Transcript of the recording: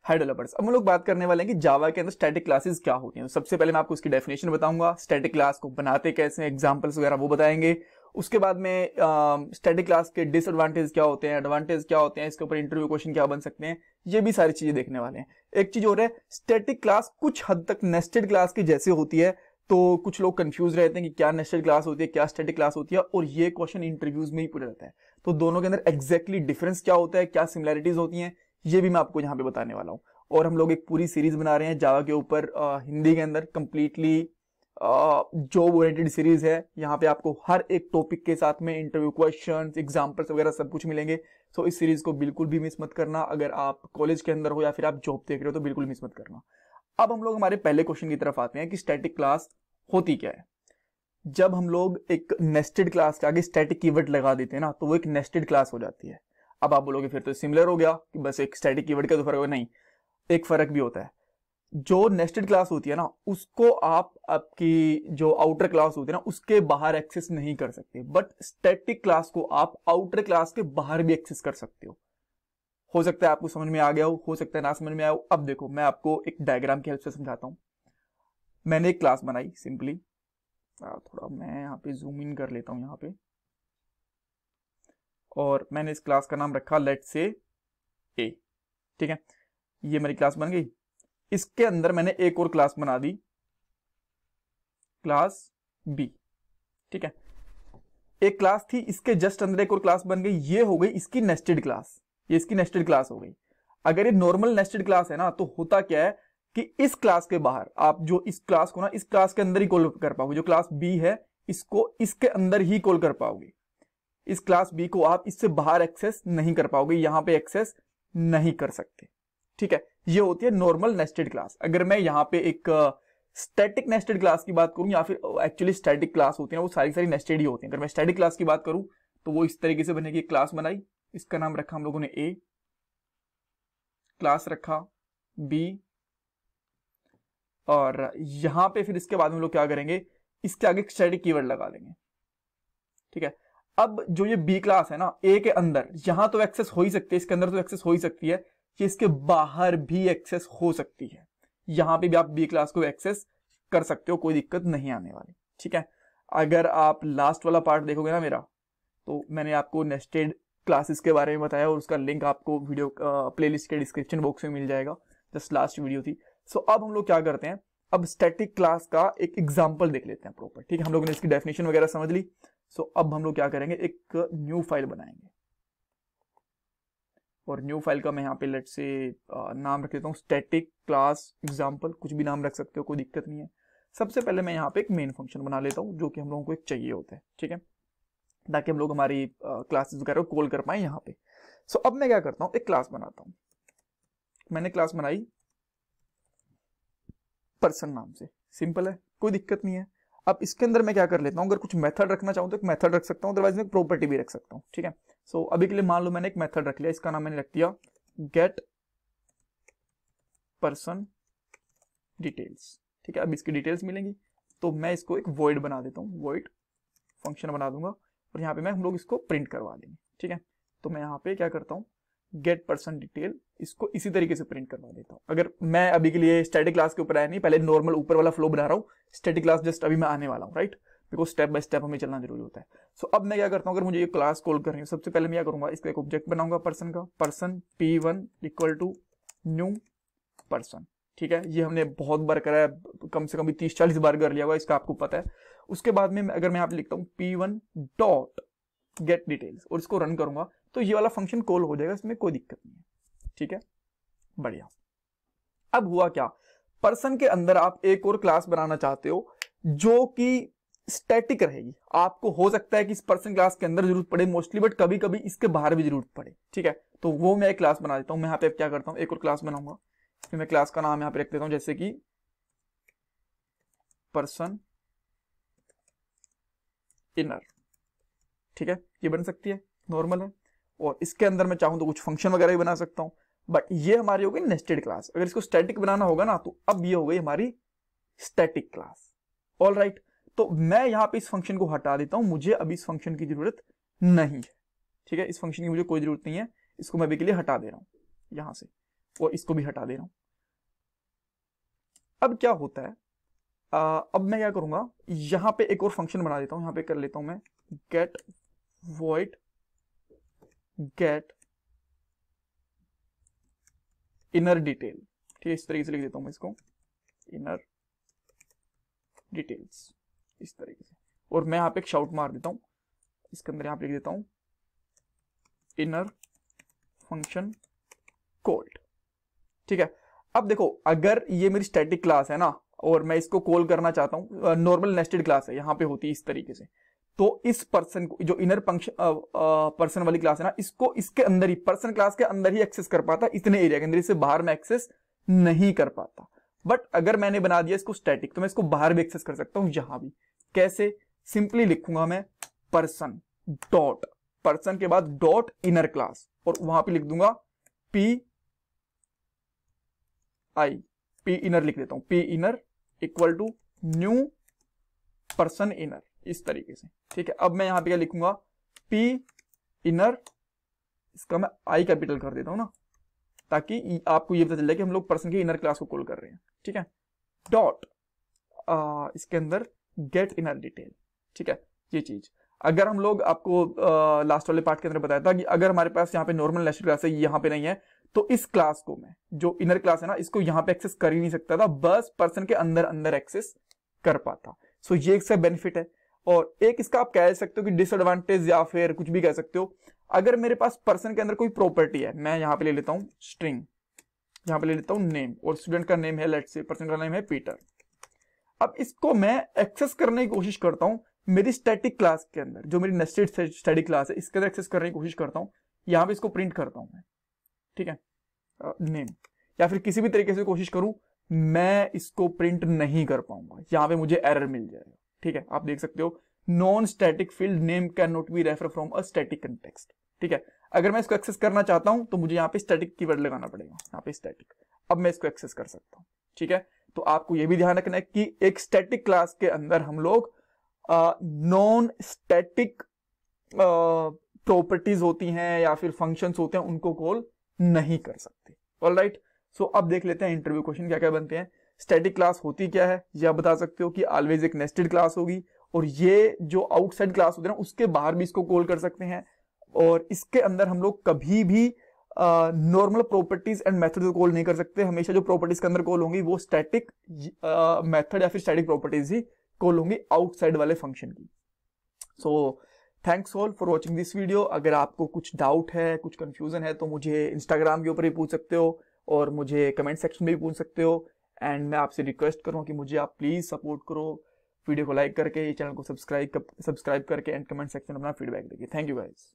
हाय developers. अब हम लोग बात करने वाले हैं कि जावा के अंदर स्टैटिक क्लासेस क्या होती हैं। तो सबसे पहले मैं आपको इसकी डेफिनेशन बताऊंगा, स्टैटिक क्लास को बनाते कैसे हैं, एग्जांपल्स वगैरह वो बताएंगे। उसके बाद में स्टैटिक क्लास के डिसएडवांटेज क्या होते हैं, एडवांटेज क्या होते हैं, इसके ऊपर इंटरव्यू क्वेश्चन क्या बन सकते हैं, ये भी सारी चीजें देखने वाले हैं। एक चीज और है, स्टैटिक क्लास कुछ हद तक नेस्टेड क्लास की जैसे होती है, तो कुछ लोग कंफ्यूज रहते हैं कि क्या नेस्टेड क्लास होती है, क्या स्टैटिक क्लास होती है, और ये क्वेश्चन इंटरव्यूज में ही पूछा जाता है। तो दोनों के अंदर एग्जैक्टली डिफरेंस क्या होता है, क्या सिमिलैरिटीज होती हैं, ये भी मैं आपको यहाँ पे बताने वाला हूँ। और हम लोग एक पूरी सीरीज बना रहे हैं जावा के ऊपर, हिंदी के अंदर कंप्लीटली जॉब ओरिएंटेड सीरीज है। यहाँ पे आपको हर एक टॉपिक के साथ में इंटरव्यू क्वेश्चंस, एग्जांपल्स वगैरह सब कुछ मिलेंगे। तो इस सीरीज को बिल्कुल भी मिस मत करना। अगर आप कॉलेज के अंदर हो या फिर आप जॉब देख रहे हो तो बिल्कुल मिस मत करना। अब हम लोग हमारे पहले क्वेश्चन की तरफ आते हैं कि स्टैटिक क्लास होती क्या है। जब हम लोग एक नेस्टेड क्लास के आगे स्टैटिक कीवर्ड लगा देते हैं ना, तो वो एक नेस्टेड क्लास हो जाती है। अब आप बोलोगे फिर तो सिमिलर हो गया कि बस एक स्टैटिक कीवर्ड का तो फर्क हो, नहीं, एक फर्क भी होता है। जो नेस्टेड क्लास होती है ना, उसको आप आपकी जो आउटर क्लास होती है ना उसके बाहर एक्सेस नहीं कर सकते, बट स्टैटिक क्लास को आप आउटर क्लास के बाहर भी एक्सेस कर सकते हो सकता है आपको समझ में आ गया हो सकता है ना समझ में आया हो। अब देखो, मैं आपको एक डायग्राम की हेल्प से समझाता हूं। मैंने एक क्लास बनाई सिंपली, थोड़ा मैं यहाँ पे जूम इन कर लेता हूं यहाँ पे, और मैंने इस क्लास का नाम रखा लेट्स से ए। ठीक है, ये मेरी क्लास बन गई। इसके अंदर मैंने एक और क्लास बना दी, क्लास बी। ठीक है, एक क्लास थी, इसके जस्ट अंदर एक और क्लास बन गई, ये हो गई इसकी नेस्टेड क्लास, ये इसकी नेस्टेड क्लास हो गई। अगर ये नॉर्मल नेस्टेड क्लास है ना, तो होता क्या है कि इस क्लास के बाहर आप जो इस क्लास को ना इस क्लास के अंदर ही कॉल कर पाओगे। जो क्लास बी है इसको इसके अंदर ही कॉल कर पाओगे। इस क्लास बी को आप इससे बाहर एक्सेस नहीं कर पाओगे, यहां पे एक्सेस नहीं कर सकते। ठीक है, ये होती है नॉर्मल नेस्टेड क्लास। अगर मैं यहाँ पे एक स्टैटिक नेस्टेड क्लास की बात करूं, या फिर एक्चुअली स्टैटिक क्लास होती है ना वो सारी नेस्टेड ही होती है। अगर मैं स्टैटिक क्लास की बात करूं तो वो इस तरीके से बनेगी। क्लास बनाई, इसका नाम रखा हम लोगों ने ए, क्लास रखा बी, और यहां पे फिर इसके बाद हम लोग क्या करेंगे, इसके आगे स्टैटिक कीवर्ड लगा देंगे। ठीक है, अब जो ये बी क्लास है ना, ए के अंदर यहां तो एक्सेस हो ही सकती है, इसके अंदर तो एक्सेस हो ही सकती है, कि इसके बाहर भी एक्सेस हो सकती है। यहां पे भी आप बी क्लास को एक्सेस कर सकते हो, कोई दिक्कत नहीं आने वाली। ठीक है, अगर आप लास्ट वाला पार्ट देखोगे ना मेरा, तो मैंने आपको नेस्टेड क्लासेस के बारे में बताया, और उसका लिंक आपको वीडियो प्लेलिस्ट के डिस्क्रिप्शन बॉक्स में मिल जाएगा, जस्ट लास्ट वीडियो थी। सो अब हम लोग क्या करते हैं, अब स्टैटिक क्लास का एक एग्जाम्पल देख लेते हैं प्रॉपर। ठीक है, हम लोगों ने इसकी डेफिनेशन वगैरह समझ ली। सो अब हम लोग क्या करेंगे, एक न्यू फाइल बनाएंगे, और न्यू फाइल का मैं यहाँ पे लेट से नाम रख लेता हूँ स्टैटिक क्लास एग्जाम्पल। कुछ भी नाम रख सकते हो, कोई दिक्कत नहीं है। सबसे पहले मैं यहाँ पे एक मेन फंक्शन बना लेता हूँ, जो कि हम लोगों को एक चाहिए होता है। ठीक है, ताकि हम लोग हमारी क्लासेस वगैरह को कॉल कर पाए यहाँ पे। सो अब मैं क्या करता हूँ, एक क्लास बनाता हूँ। मैंने क्लास बनाई पर्सन नाम से, सिंपल है, कोई दिक्कत नहीं है। अब इसके अंदर मैं क्या कर लेता हूं, अगर कुछ मेथड रखना चाहूं तो एक मेथड रख सकता हूं, अदरवाइज मैं प्रॉपर्टी भी रख सकता हूं। ठीक है, सो अभी के लिए मान लो मैंने एक मेथड रख लिया, इसका नाम मैंने रख दिया गेट पर्सन डिटेल्स। ठीक है, अब इसकी डिटेल्स मिलेंगी, तो मैं इसको एक वॉइड बना देता हूं, वॉइड फंक्शन बना दूंगा, और यहाँ पे मैं हम लोग इसको प्रिंट करवा देंगे। ठीक है, तो मैं यहाँ पे क्या करता हूँ, गेट पर्सन डिटेल, इसको इसी तरीके से प्रिंट करवा देता हूं। अगर मैं अभी के लिए स्टैटिक क्लास के ऊपर आया नहीं, पहले नॉर्मल ऊपर वाला फ्लो बना रहा हूं, स्टैटिक क्लास जस्ट अभी मैं आने वाला हूं, right, because step by step हमें चलना जरूरी होता है। सो अब मैं क्या करता हूं, अगर मुझे ये क्लास कॉल करनी है, सबसे पहले मैं क्या करूंगा, इसका एक ऑब्जेक्ट बनाऊंगा पर्सन का, person p1 equal to new person. ठीक है, ये हमने बहुत बार करा है, कम से कम 30-40 बार कर लिया होगा, इसका आपको पता है। उसके बाद में अगर मैं यहाँ पे लिखता हूँ p1 डॉट गेट डिटेल्स, और इसको रन करूंगा, तो ये वाला फंक्शन कॉल हो जाएगा, इसमें कोई दिक्कत नहीं है। ठीक है, बढ़िया। अब हुआ क्या, पर्सन के अंदर आप एक और क्लास बनाना चाहते हो जो कि स्टैटिक रहेगी। आपको हो सकता है कि इस पर्सन क्लास के अंदर जरूरत पड़े मोस्टली, बट कभी कभी इसके बाहर भी जरूरत पड़े। ठीक है, तो वो मैं एक क्लास बना देता हूं। मैं यहाँ पे क्या करता हूं, एक और क्लास बनाऊंगा, फिर मैं क्लास का नाम यहाँ पे रख देता हूं, जैसे कि पर्सन इनर। ठीक है, ये बन सकती है, नॉर्मल है, और इसके अंदर मैं चाहूं तो कुछ फंक्शन वगैरह भी बना सकता हूं, बट ये हमारी हो गई नेस्टेड क्लास। अगर इसको स्टैटिक बनाना होगा ना, तो अब ये हो गई हमारी स्टैटिक क्लास। ऑल राइट, तो मैं यहां पे इस फंक्शन को हटा देता हूं, मुझे अभी इस फंक्शन की जरूरत नहीं है। ठीक है, इस फंक्शन की मुझे कोई जरूरत नहीं है, इसको मैं अभी के लिए हटा दे रहा हूं यहां से। और इसको भी हटा दे रहा हूं। अब क्या होता है, अब मैं क्या करूंगा, यहां पे एक और फंक्शन बना देता हूं, यहां पे कर लेता हूं मैं get void get inner detail. ठीक है, इस तरीके से लिख देता हूं मैं इसको, इनर डिटेल्स, इस तरीके से। और मैं यहां पे एक शाउट मार देता हूं, इसके अंदर यहां पे लिख देता हूं इनर फंक्शन कॉल्ड। ठीक है, अब देखो अगर ये मेरी स्टैटिक क्लास है ना और मैं इसको कॉल करना चाहता हूं, नॉर्मल नेस्टेड क्लास है, यहां पे होती है इस तरीके से, तो इस पर्सन को, जो इनर पर्सन वाली क्लास है ना, इसको इसके अंदर ही, पर्सन क्लास के अंदर ही एक्सेस कर पाता, इतने एरिया के अंदर, इससे बाहर में एक्सेस नहीं कर पाता। बट अगर मैंने बना दिया इसको स्टैटिक, तो मैं इसको बाहर भी एक्सेस कर सकता हूं, यहां भी। कैसे? सिंपली लिखूंगा मैं पर्सन डॉट, पर्सन के बाद डॉट इनर क्लास, और वहां पे लिख दूंगा पी इनर लिख देता हूं, P inner equal to new person inner, इस तरीके से। ठीक है, अब मैं यहां पे क्या लिखूंगा, पी इनर, इसका मैं आई कैपिटल कर देता हूं ना, ताकि आपको ये पता चल जाए कि हम लोग पर्सन के इनर क्लास को कॉल कर रहे हैं। ठीक है, डॉट इसके अंदर गेट इनर डिटेल। ठीक है, ये चीज अगर हम लोग, आपको लास्ट वाले पार्ट के अंदर बताया था कि अगर हमारे पास यहाँ पे नॉर्मल नेस्टेड क्लास है, यहाँ पे नहीं है, तो इस क्लास को मैं, जो इनर क्लास है ना, इसको यहाँ पे एक्सेस कर ही नहीं सकता था, बस पर्सन के अंदर अंदर एक्सेस कर पाता। सो ये इसका बेनिफिट है। और एक इसका आप कह सकते हो कि डिसएडवांटेज, या फिर कुछ भी कह सकते हो, अगर मेरे पास पर्सन के अंदर कोई प्रॉपर्टी है, मैं यहाँ पे ले लेता हूँ स्ट्रिंग, यहाँ पे ले लेता हूँ नेम, और स्टूडेंट का नेम है, लेट्स से पर्सन का नेम है पीटर। अब इसको मैं एक्सेस करने की कोशिश करता हूँ मेरी स्टैटिक क्लास के अंदर, जो मेरी नेस्टेड स्टैटिक क्लास है, इसके अंदर एक्सेस करने की कोशिश करता हूँ, यहाँ पे इसको प्रिंट करता हूँ मैं। ठीक है, नेम, या फिर किसी भी तरीके से कोशिश करूं, मैं इसको प्रिंट नहीं कर पाऊंगा, यहां पे मुझे एरर मिल जाएगा। ठीक है, आप देख सकते हो, non static field name can not be refer from a static context. ठीक है, अगर मैं इसको एक्सेस करना चाहता हूं तो मुझे यहाँ पे स्टैटिक कीवर्ड लगाना पड़ेगा, यहाँ पे स्टैटिक। अब मैं इसको एक्सेस कर सकता हूं। ठीक है, तो आपको यह भी ध्यान रखना है कि एक स्टैटिक क्लास के अंदर हम लोग नॉन स्टैटिक प्रॉपर्टीज होती हैं या फिर फंक्शंस होते हैं, उनको कॉल नहीं कर सकते। ऑलराइट, सो अब देख लेते हैं इंटरव्यू क्वेश्चन क्या क्या बनते हैं। स्टैटिक क्लास होती क्या है, यह बता सकते हो कि ऑलवेज एक नेस्टेड क्लास होगी, और ये जो आउटसाइड क्लास होती है ना, उसके बाहर भी इसको कॉल कर सकते हैं, और इसके अंदर हम लोग कभी भी नॉर्मल प्रॉपर्टीज एंड मेथड को कॉल नहीं कर सकते। हमेशा जो प्रॉपर्टीज के अंदर कॉल होंगी वो स्टैटिक मेथड या फिर स्टैटिक प्रॉपर्टीज ही कॉल होंगी आउटसाइड वाले फंक्शन की। So thanks all for watching this video. अगर आपको कुछ डाउट है, कुछ कंफ्यूजन है, तो मुझे इंस्टाग्राम के ऊपर भी पूछ सकते हो, और मुझे कमेंट सेक्शन में भी पूछ सकते हो। एंड मैं आपसे रिक्वेस्ट करूँ कि मुझे आप प्लीज़ सपोर्ट करो, वीडियो को लाइक करके, चैनल को सब्सक्राइब करके, एंड कमेंट सेक्शन में अपना फीडबैक देखिए। Thank you guys.